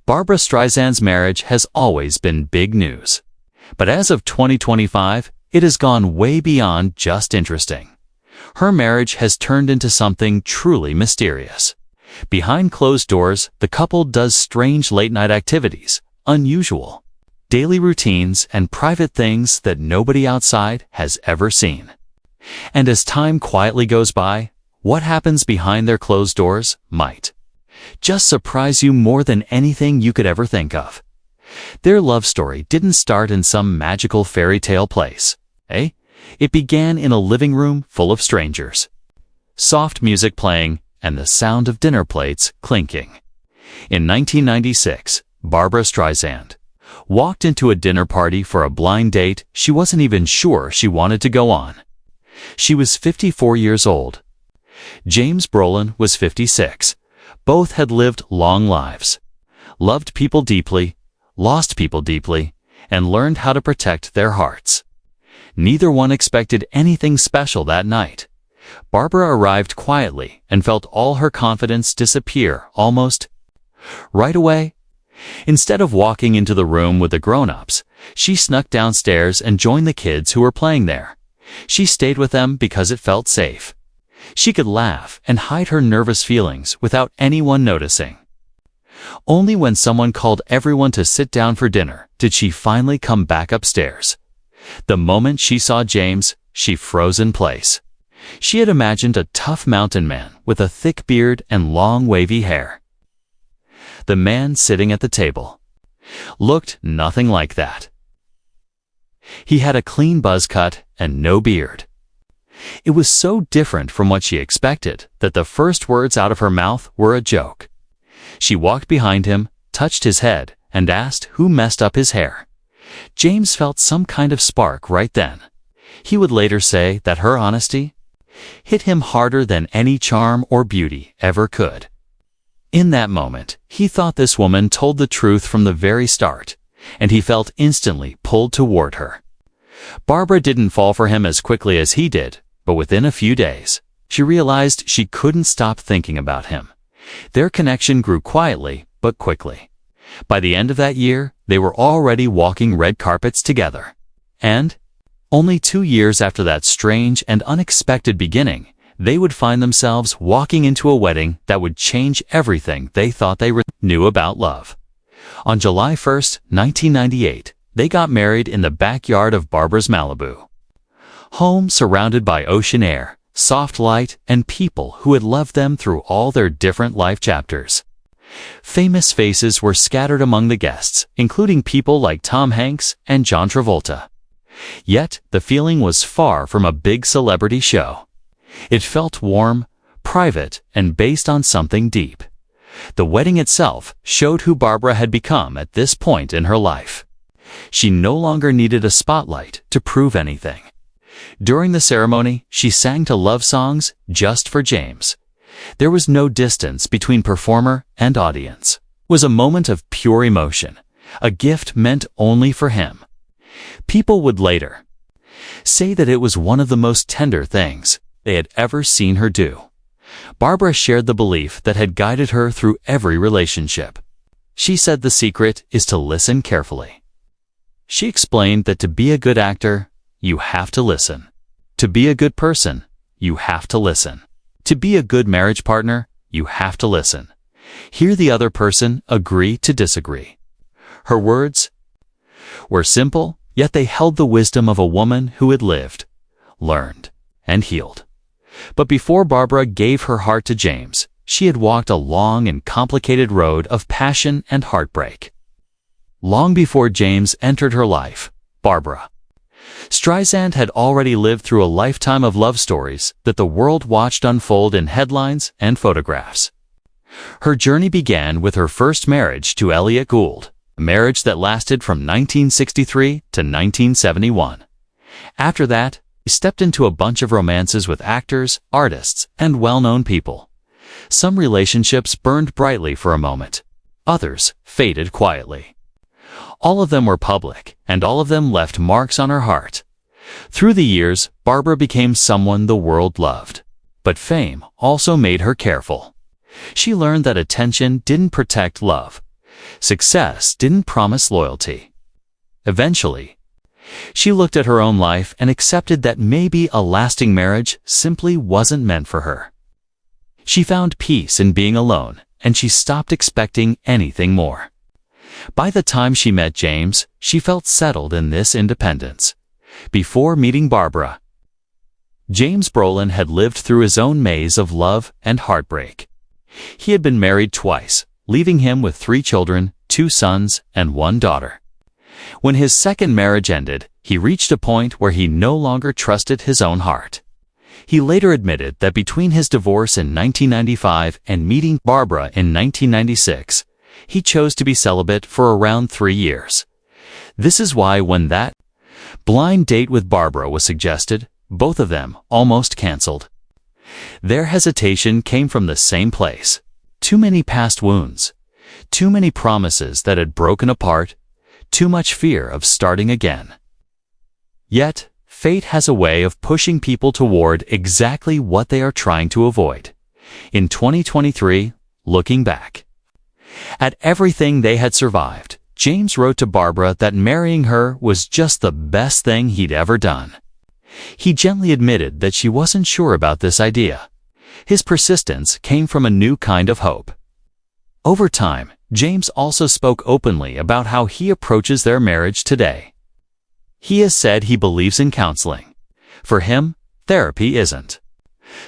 Barbra Streisand's marriage has always been big news. But as of 2025, it has gone way beyond just interesting. Her marriage has turned into something truly mysterious. Behind closed doors, the couple does strange late-night activities, unusual daily routines, and private things that nobody outside has ever seen. And as time quietly goes by, what happens behind their closed doors might just surprise you more than anything you could ever think of. Their love story didn't start in some magical fairy tale place, eh? It began in a living room full of strangers. Soft music playing and the sound of dinner plates clinking. In 1996, Barbra Streisand walked into a dinner party for a blind date she wasn't even sure she wanted to go on. She was 54 years old. James Brolin was 56. Both had lived long lives, loved people deeply, lost people deeply, and learned how to protect their hearts. Neither one expected anything special that night. Barbra arrived quietly and felt all her confidence disappear almost right away. Instead of walking into the room with the grown-ups, she snuck downstairs and joined the kids who were playing there. She stayed with them because it felt safe. She could laugh and hide her nervous feelings without anyone noticing. Only when someone called everyone to sit down for dinner did she finally come back upstairs. The moment she saw James, she froze in place. She had imagined a tough mountain man with a thick beard and long wavy hair. The man sitting at the table looked nothing like that. He had a clean buzz cut and no beard. It was so different from what she expected that the first words out of her mouth were a joke. She walked behind him, touched his head, and asked who messed up his hair. James felt some kind of spark right then. He would later say that her honesty hit him harder than any charm or beauty ever could. In that moment, he thought this woman told the truth from the very start, and he felt instantly pulled toward her. Barbra didn't fall for him as quickly as he did, but within a few days, she realized she couldn't stop thinking about him. Their connection grew quietly but quickly. By the end of that year, they were already walking red carpets together. And only 2 years after that strange and unexpected beginning, they would find themselves walking into a wedding that would change everything they thought they knew about love. On July 1st, 1998, they got married in the backyard of Barbra's Malibu home, surrounded by ocean air, soft light, and people who had loved them through all their different life chapters. Famous faces were scattered among the guests, including people like Tom Hanks and John Travolta. Yet, the feeling was far from a big celebrity show. It felt warm, private, and based on something deep. The wedding itself showed who Barbra had become at this point in her life. She no longer needed a spotlight to prove anything. During the ceremony, she sang to love songs just for James. There was no distance between performer and audience. It was a moment of pure emotion, a gift meant only for him. People would later say that it was one of the most tender things they had ever seen her do. Barbra shared the belief that had guided her through every relationship. She said the secret is to listen carefully. She explained that to be a good actor, you have to listen. To be a good person, you have to listen. To be a good marriage partner, you have to listen. Hear the other person, agree to disagree. Her words were simple, yet they held the wisdom of a woman who had lived, learned, and healed. But before Barbra gave her heart to James, she had walked a long and complicated road of passion and heartbreak. Long before James entered her life, Barbra Streisand had already lived through a lifetime of love stories that the world watched unfold in headlines and photographs. Her journey began with her first marriage to Elliot Gould, a marriage that lasted from 1963 to 1971. After that, she stepped into a bunch of romances with actors, artists, and well-known people. Some relationships burned brightly for a moment. Others faded quietly. All of them were public, and all of them left marks on her heart. Through the years, Barbra became someone the world loved. But fame also made her careful. She learned that attention didn't protect love. Success didn't promise loyalty. Eventually, she looked at her own life and accepted that maybe a lasting marriage simply wasn't meant for her. She found peace in being alone, and she stopped expecting anything more. By the time she met James, she felt settled in this independence. Before meeting Barbra, James Brolin had lived through his own maze of love and heartbreak. He had been married twice, leaving him with 3 children, 2 sons, and 1 daughter. When his second marriage ended, he reached a point where he no longer trusted his own heart. He later admitted that between his divorce in 1995 and meeting Barbra in 1996, he chose to be celibate for around 3 years. This is why when that blind date with Barbra was suggested, both of them almost canceled. Their hesitation came from the same place. Too many past wounds, too many promises that had broken apart, too much fear of starting again. Yet, fate has a way of pushing people toward exactly what they are trying to avoid. In 2023, looking back at everything they had survived, James wrote to Barbra that marrying her was just the best thing he'd ever done. He gently admitted that she wasn't sure about this idea. His persistence came from a new kind of hope. Over time, James also spoke openly about how he approaches their marriage today. He has said he believes in counseling. For him, therapy isn't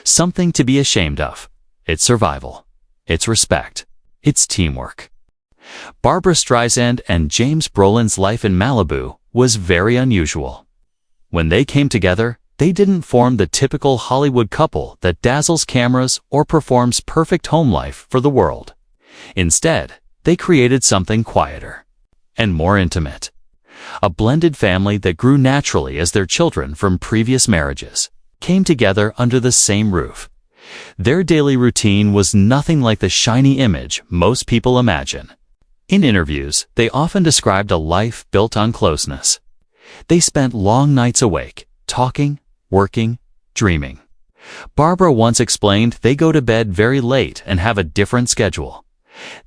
something to be ashamed of. It's survival. It's respect. It's teamwork. Barbra Streisand and James Brolin's life in Malibu was very unusual. When they came together, they didn't form the typical Hollywood couple that dazzles cameras or performs perfect home life for the world. Instead, they created something quieter and more intimate. A blended family that grew naturally as their children from previous marriages came together under the same roof. Their daily routine was nothing like the shiny image most people imagine. In interviews, they often described a life built on closeness. They spent long nights awake, talking, working, dreaming. Barbra once explained they go to bed very late and have a different schedule.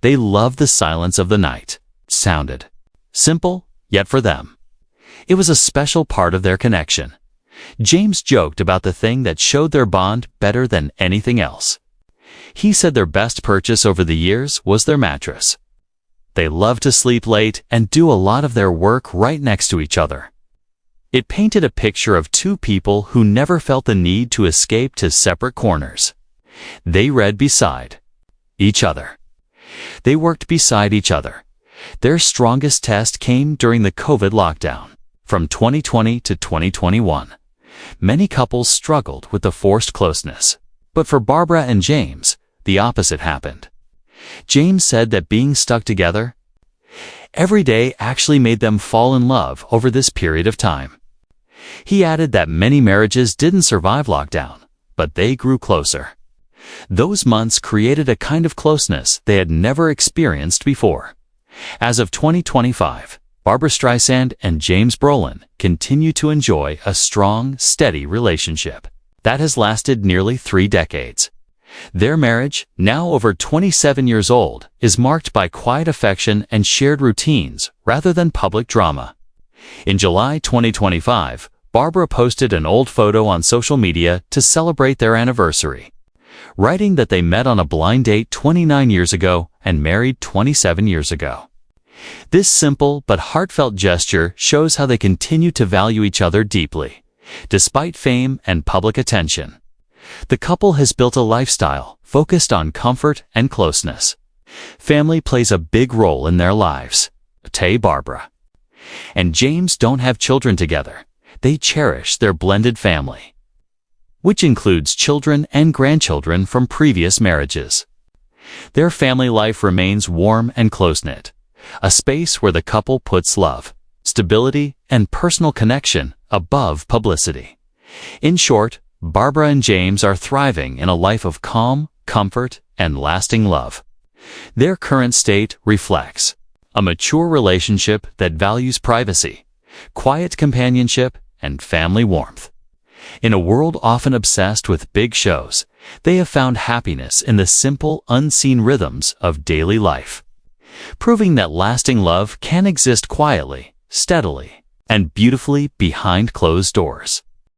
They love the silence of the night. It sounded simple, yet for them, it was a special part of their connection. James joked about the thing that showed their bond better than anything else. He said their best purchase over the years was their mattress. They love to sleep late and do a lot of their work right next to each other. It painted a picture of 2 people who never felt the need to escape to separate corners. They read beside each other. They worked beside each other. Their strongest test came during the COVID lockdown, from 2020 to 2021. Many couples struggled with the forced closeness. But for Barbra and James, the opposite happened. James said that being stuck together every day actually made them fall in love over this period of time. He added that many marriages didn't survive lockdown, but they grew closer. Those months created a kind of closeness they had never experienced before. As of 2025, Barbra Streisand and James Brolin continue to enjoy a strong, steady relationship that has lasted nearly 3 decades. Their marriage, now over 27 years old, is marked by quiet affection and shared routines rather than public drama. In July 2025, Barbra posted an old photo on social media to celebrate their anniversary, writing that they met on a blind date 29 years ago and married 27 years ago. This simple but heartfelt gesture shows how they continue to value each other deeply, despite fame and public attention. The couple has built a lifestyle focused on comfort and closeness. Family plays a big role in their lives. Barbra and James don't have children together. They cherish their blended family, which includes children and grandchildren from previous marriages. Their family life remains warm and close-knit, a space where the couple puts love, stability, and personal connection above publicity. In short, Barbra and James are thriving in a life of calm, comfort, and lasting love. Their current state reflects a mature relationship that values privacy, quiet companionship, and family warmth. In a world often obsessed with big shows, they have found happiness in the simple, unseen rhythms of daily life. proving that lasting love can exist quietly, steadily, and beautifully behind closed doors.